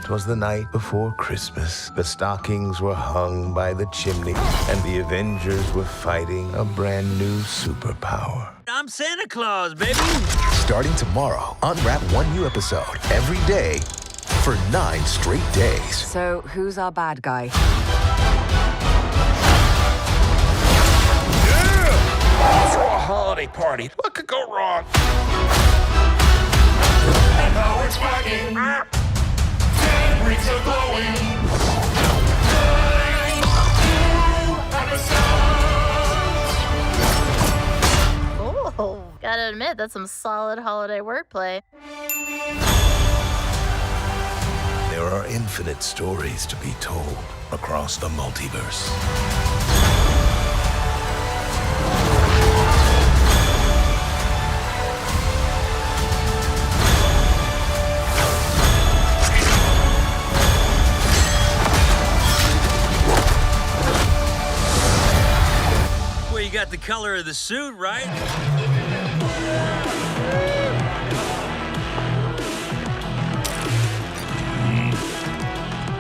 'Twas the night before Christmas. The stockings were hung by the chimney, and the Avengers were fighting a brand new superpower. I'm Santa Claus, baby! Starting tomorrow, unwrap one new episode every day for 9 straight days. So, who's our bad guy? For a holiday party, what could go wrong? And now it's cracking. 10 weeks of glowing. 9 new episodes. Oh, gotta admit, that's some solid holiday wordplay. There are infinite stories to be told across the multiverse. Well, you got the color of the suit, right?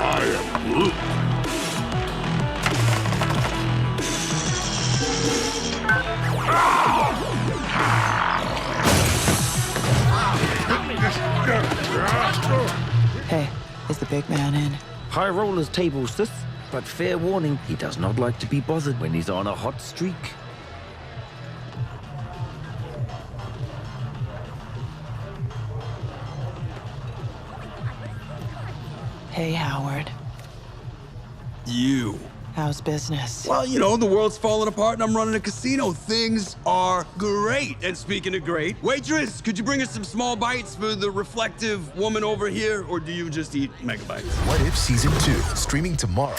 I am Groot. Hey, is the big man in? High roller's table, sis. But fair warning, he does not like to be bothered when he's on a hot streak. Hey, Howard. You. How's business? Well, you know, the world's falling apart and I'm running a casino. Things are great. And speaking of great, waitress, could you bring us some small bites for the reflective woman over here? Or do you just eat megabytes? What If Season 2, streaming tomorrow.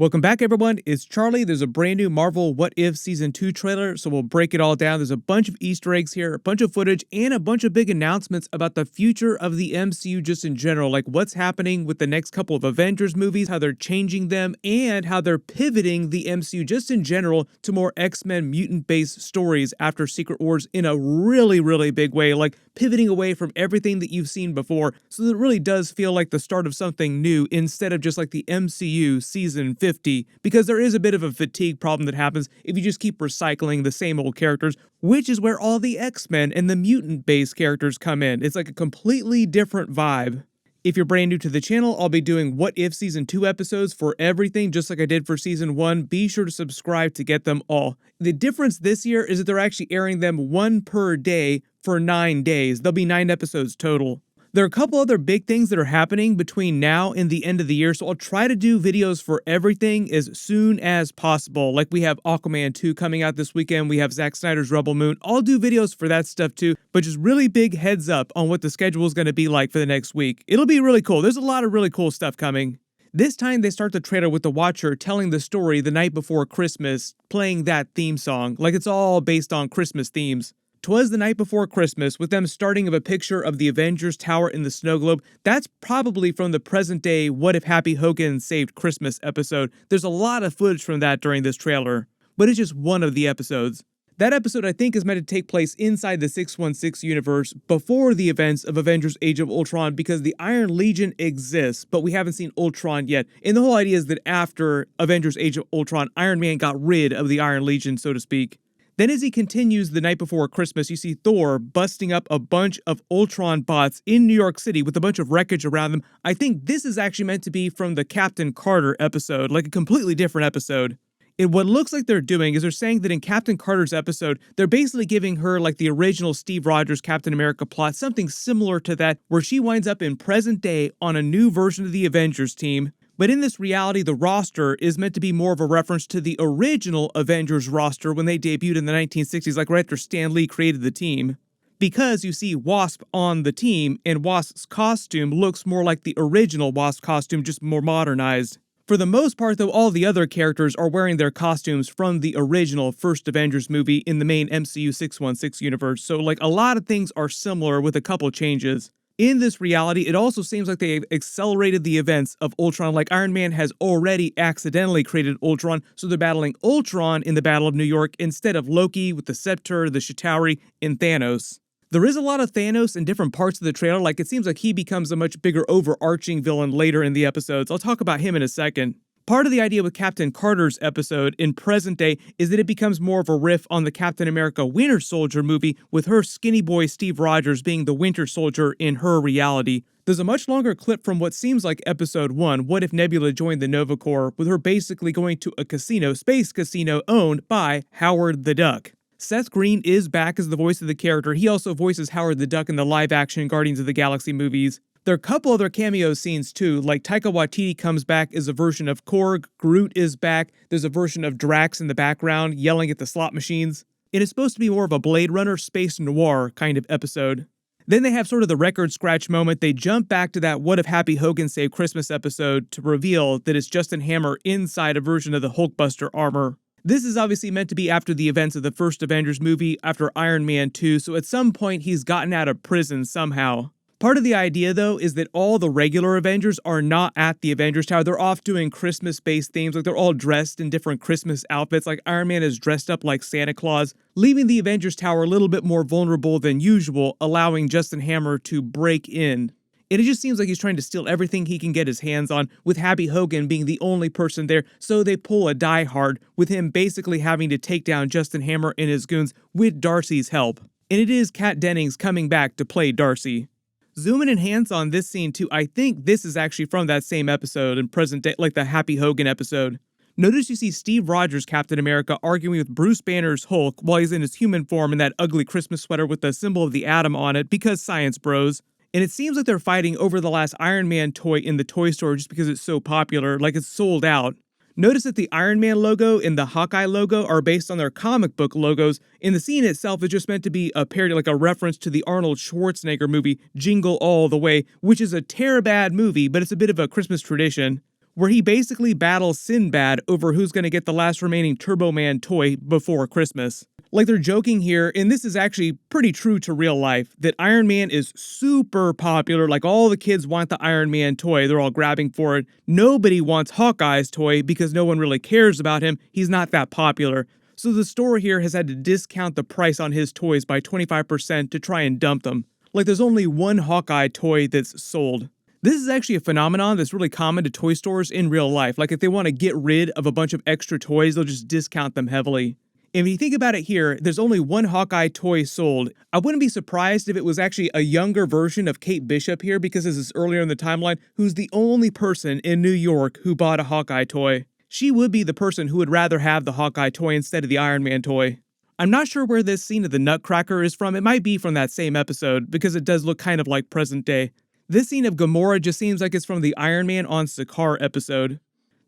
Welcome back, everyone. It's Charlie. There's a brand new Marvel What If Season 2 trailer, so we'll break it all down. There's a bunch of Easter eggs here, a bunch of footage, and a bunch of big announcements about the future of the MCU just in general, like what's happening with the next couple of Avengers movies, how they're changing them, and how they're pivoting the MCU just in general to more X-Men mutant-based stories after Secret Wars in a really, really big way, like pivoting away from everything that you've seen before. So it really does feel like the start of something new instead of just like the MCU Season 50, because there is a bit of a fatigue problem that happens if you just keep recycling the same old characters, which is where all the X-Men and the mutant-based characters come in. It's like a completely different vibe. If you're brand new to the channel, I'll be doing What If Season 2 episodes for everything, just like I did for Season 1. Be sure to subscribe to get them all. The difference this year is that they're actually airing them one per day for 9 days. There'll be 9 episodes total. There are a couple other big things that are happening between now and the end of the year, so I'll try to do videos for everything as soon as possible. Like we have Aquaman 2 coming out this weekend, we have Zack Snyder's Rebel Moon. I'll do videos for that stuff too, but just really big heads up on what the schedule is going to be like for the next week. It'll be really cool. There's a lot of really cool stuff coming. This time they start the trailer with the Watcher telling the story the night before Christmas, playing that theme song, like it's all based on Christmas themes. 'Twas the Night Before Christmas, with them starting of a picture of the Avengers Tower in the snow globe. That's probably from the present day What If Happy Hogan Saved Christmas episode. There's a lot of footage from that during this trailer, but it's just one of the episodes. That episode, I think, is meant to take place inside the 616 universe before the events of Avengers Age of Ultron, because the Iron Legion exists, but we haven't seen Ultron yet. And the whole idea is that after Avengers Age of Ultron, Iron Man got rid of the Iron Legion, so to speak. Then as he continues the night before Christmas, you see Thor busting up a bunch of Ultron bots in New York City with a bunch of wreckage around them. I think this is actually meant to be from the Captain Carter episode, like a completely different episode. And what looks like they're doing is they're saying that in Captain Carter's episode, they're basically giving her like the original Steve Rogers Captain America plot, something similar to that, where she winds up in present day on a new version of the Avengers team. But in this reality, the roster is meant to be more of a reference to the original Avengers roster when they debuted in the 1960s, like right after Stan Lee created the team. Because you see Wasp on the team, and Wasp's costume looks more like the original Wasp costume, just more modernized. For the most part, though, all the other characters are wearing their costumes from the original first Avengers movie in the main MCU 616 universe, so like a lot of things are similar with a couple changes. In this reality, it also seems like they've accelerated the events of Ultron, like Iron Man has already accidentally created Ultron, so they're battling Ultron in the Battle of New York instead of Loki with the Scepter, the Chitauri, and Thanos. There is a lot of Thanos in different parts of the trailer, like it seems like he becomes a much bigger overarching villain later in the episodes. I'll talk about him in a second. Part of the idea with Captain Carter's episode in present day is that it becomes more of a riff on the Captain America Winter Soldier movie, with her skinny boy Steve Rogers being the Winter Soldier in her reality. There's a much longer clip from what seems like episode 1, What If Nebula Joined the Nova Corps, with her basically going to a casino, space casino, owned by Howard the Duck. Seth Green is back as the voice of the character. He also voices Howard the Duck in the live-action Guardians of the Galaxy movies. There are a couple other cameo scenes too, like Taika Waititi comes back as a version of Korg, Groot is back, there's a version of Drax in the background yelling at the slot machines. It is supposed to be more of a Blade Runner space noir kind of episode. Then they have sort of the record scratch moment. They jump back to that What If Happy Hogan Saved Christmas episode to reveal that it's Justin Hammer inside a version of the Hulkbuster armor. This is obviously meant to be after the events of the first Avengers movie, after Iron Man 2, so at some point he's gotten out of prison somehow. Part of the idea, though, is that all the regular Avengers are not at the Avengers Tower. They're off doing Christmas-based themes, like they're all dressed in different Christmas outfits, like Iron Man is dressed up like Santa Claus, leaving the Avengers Tower a little bit more vulnerable than usual, allowing Justin Hammer to break in. And it just seems like he's trying to steal everything he can get his hands on, with Happy Hogan being the only person there, so they pull a Die Hard, with him basically having to take down Justin Hammer and his goons with Darcy's help. And it is Kat Dennings coming back to play Darcy. Zoom in and hands on this scene too. I think this is actually from that same episode in present day, like the Happy Hogan episode. Notice you see Steve Rogers, Captain America, arguing with Bruce Banner's Hulk while he's in his human form in that ugly Christmas sweater with the symbol of the atom on it, because science bros. And it seems like they're fighting over the last Iron Man toy in the toy store just because it's so popular, like it's sold out. Notice that the Iron Man logo and the Hawkeye logo are based on their comic book logos, and the scene itself is just meant to be a parody, like a reference to the Arnold Schwarzenegger movie Jingle All the Way, which is a bad movie, but it's a bit of a Christmas tradition, where he basically battles Sinbad over who's going to get the last remaining Turbo Man toy before Christmas. Like they're joking here, and this is actually pretty true to real life, that Iron Man is super popular. Like all the kids want the Iron Man toy, they're all grabbing for it. Nobody wants Hawkeye's toy because no one really cares about him. He's not that popular. So the store here has had to discount the price on his toys by 25% to try and dump them. Like there's only one Hawkeye toy that's sold. This is actually a phenomenon that's really common to toy stores in real life. Like if they want to get rid of a bunch of extra toys, they'll just discount them heavily. If you think about it here, there's only one Hawkeye toy sold. I wouldn't be surprised if it was actually a younger version of Kate Bishop here, because this is earlier in the timeline, who's the only person in New York who bought a Hawkeye toy. She would be the person who would rather have the Hawkeye toy instead of the Iron Man toy. I'm not sure where this scene of the Nutcracker is from. It might be from that same episode, because it does look kind of like present day. This scene of Gamora just seems like it's from the Iron Man on Sakaar episode.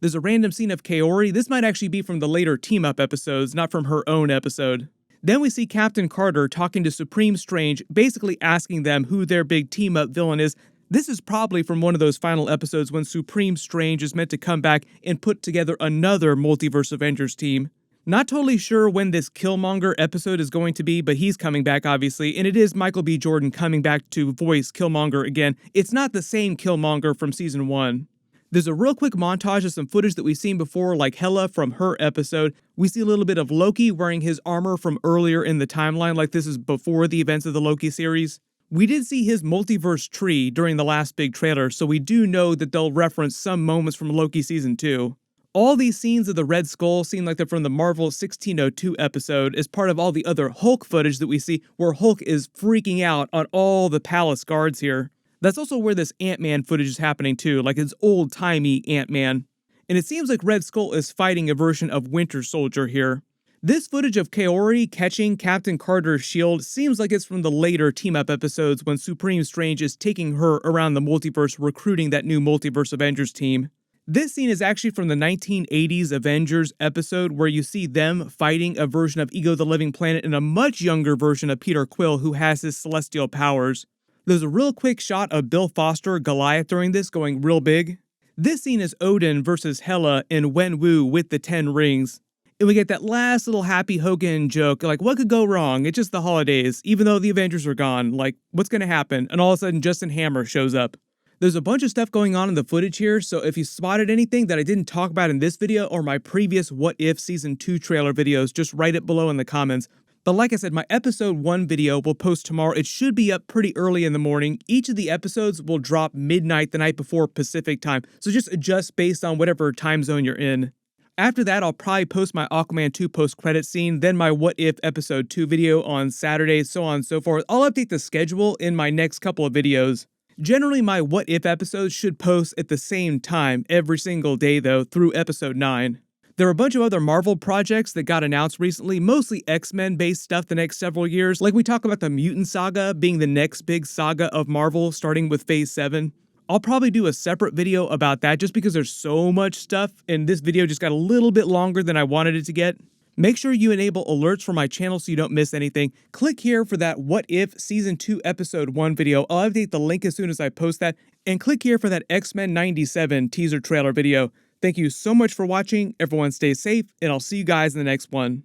There's a random scene of Kaori. This might actually be from the later team-up episodes, not from her own episode. Then we see Captain Carter talking to Supreme Strange, basically asking them who their big team-up villain is. This is probably from one of those final episodes when Supreme Strange is meant to come back and put together another Multiverse Avengers team. Not totally sure when this Killmonger episode is going to be, but he's coming back obviously, and it is Michael B. Jordan coming back to voice Killmonger again. It's not the same Killmonger from season 1. There's a real quick montage of some footage that we've seen before, like Hela from her episode. We see a little bit of Loki wearing his armor from earlier in the timeline, like this is before the events of the Loki series. We did see his multiverse tree during the last big trailer, so we do know that they'll reference some moments from Loki season 2. All these scenes of the Red Skull seem like they're from the Marvel 1602 episode as part of all the other Hulk footage that we see, where Hulk is freaking out on all the palace guards here. That's also where this Ant-Man footage is happening too, like his old-timey Ant-Man. And it seems like Red Skull is fighting a version of Winter Soldier here. This footage of Kaori catching Captain Carter's shield seems like it's from the later team-up episodes when Supreme Strange is taking her around the multiverse recruiting that new Multiverse Avengers team. This scene is actually from the 1980s Avengers episode where you see them fighting a version of Ego the Living Planet and a much younger version of Peter Quill who has his celestial powers. There's a real quick shot of Bill Foster, Goliath, during this, going real big. This scene is Odin versus Hela and Wenwu with the 10 rings. And we get that last little Happy Hogan joke, like, what could go wrong? It's just the holidays, even though the Avengers are gone. Like, what's gonna happen? And all of a sudden, Justin Hammer shows up. There's a bunch of stuff going on in the footage here, so if you spotted anything that I didn't talk about in this video or my previous What If Season 2 trailer videos, just write it below in the comments. But like I said, my episode 1 video will post tomorrow. It should be up pretty early in the morning. Each of the episodes will drop midnight the night before Pacific time, so just adjust based on whatever time zone you're in. After that, I'll probably post my Aquaman 2 post-credit scene, then my What If Episode 2 video on Saturday, so on and so forth. I'll update the schedule in my next couple of videos. Generally, my What If episodes should post at the same time every single day, though, through Episode 9. There are a bunch of other Marvel projects that got announced recently, mostly X-Men based stuff the next several years. Like we talk about the Mutant Saga being the next big saga of Marvel, starting with Phase 7. I'll probably do a separate video about that just because there's so much stuff, and this video just got a little bit longer than I wanted it to get. Make sure you enable alerts for my channel so you don't miss anything. Click here for that What If Season 2 Episode 1 video. I'll update the link as soon as I post that. And click here for that X-Men 97 teaser trailer video. Thank you so much for watching. Everyone stay safe, and I'll see you guys in the next one.